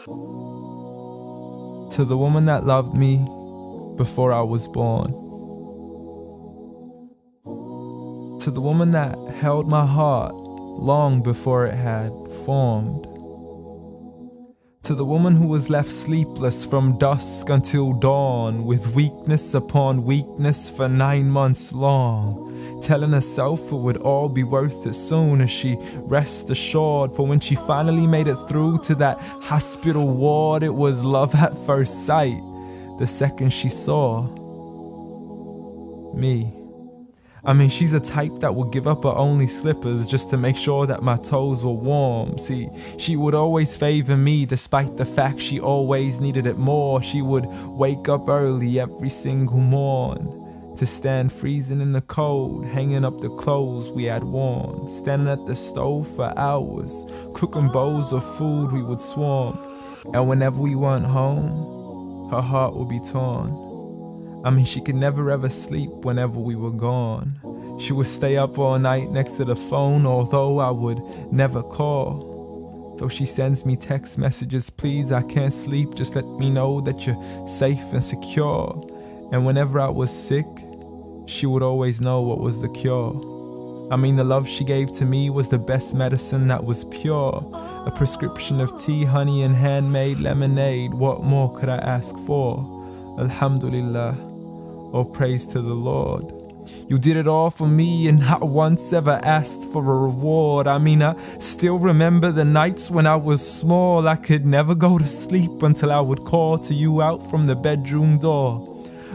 To the woman that loved me before I was born. To the woman that held my heart long before it had formed. To the woman who was left sleepless from dusk until dawn, with weakness upon weakness for 9 months long, telling herself it would all be worth it soon as she rest assured. For when she finally made it through to that hospital ward, it was love at first sight the second she saw me. I mean, she's a type that would give up her only slippers just to make sure that my toes were warm. See, she would always favor me despite the fact she always needed it more. She would wake up early every single morn to stand freezing in the cold, hanging up the clothes we had worn, standing at the stove for hours, cooking bowls of food we would swarm. And whenever we weren't home, her heart would be torn. I mean, she could never ever sleep whenever we were gone. She would stay up all night next to the phone, although I would never call. So she sends me text messages, please, I can't sleep, just let me know that you're safe and secure. And whenever I was sick, she would always know what was the cure. I mean, the love she gave to me was the best medicine that was pure. A prescription of tea, honey, and handmade lemonade. What more could I ask for? Alhamdulillah. All praise to the Lord. You did it all for me and not once ever asked for a reward. I mean, I still remember the nights when I was small. I could never go to sleep until I would call to you out from the bedroom door.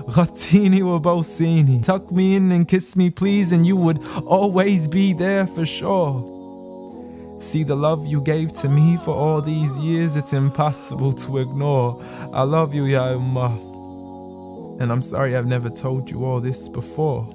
Ghatini wa bawsini. Tuck me in and kiss me please, and you would always be there for sure. See, the love you gave to me for all these years, it's impossible to ignore. I love you, Ya Ummah. And I'm sorry I've never told you all this before.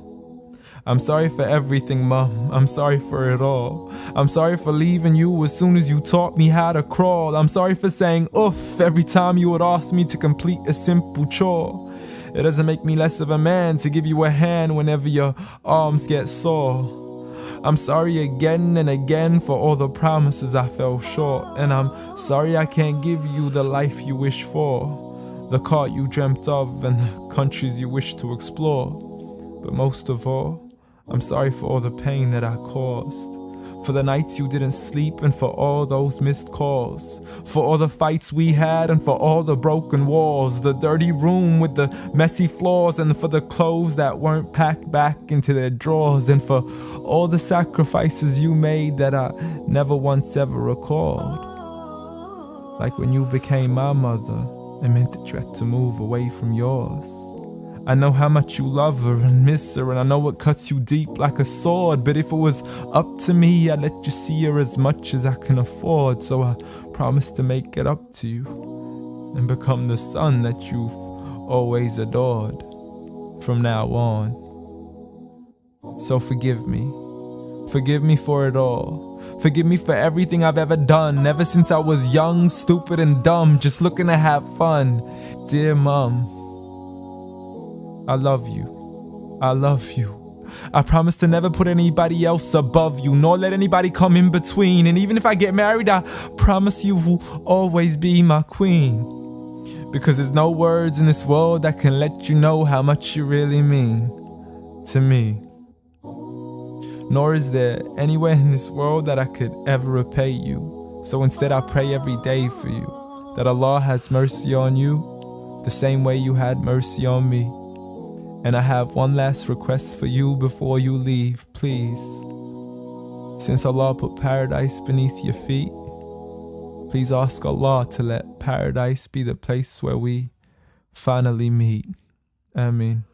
I'm sorry for everything, Mom. I'm sorry for it all. I'm sorry for leaving you as soon as you taught me how to crawl. I'm sorry for saying oof every time you would ask me to complete a simple chore. It doesn't make me less of a man to give you a hand whenever your arms get sore. I'm sorry again and again for all the promises I fell short. And I'm sorry I can't give you the life you wish for, the car you dreamt of, and the countries you wish to explore. But most of all, I'm sorry for all the pain that I caused, for the nights you didn't sleep, and for all those missed calls, for all the fights we had, and for all the broken walls, the dirty room with the messy floors, and for the clothes that weren't packed back into their drawers, and for all the sacrifices you made that I never once ever recalled. Like when you became my mother, it meant that you had to move away from yours. I know how much you love her and miss her, and I know it cuts you deep like a sword. But if it was up to me, I'd let you see her as much as I can afford. So I promise to make it up to you and become the son that you've always adored from now on. So forgive me. Forgive me for it all. Forgive me for everything I've ever done, ever since I was young, stupid, and dumb, just looking to have fun. Dear Mom, I love you. I love you. I promise to never put anybody else above you, nor let anybody come in between. And even if I get married, I promise you will always be my queen. Because there's no words in this world that can let you know how much you really mean to me. Nor is there anywhere in this world that I could ever repay you. So instead I pray every day for you, that Allah has mercy on you the same way you had mercy on me. And I have one last request for you before you leave, please. Since Allah put paradise beneath your feet, please ask Allah to let paradise be the place where we finally meet. Ameen.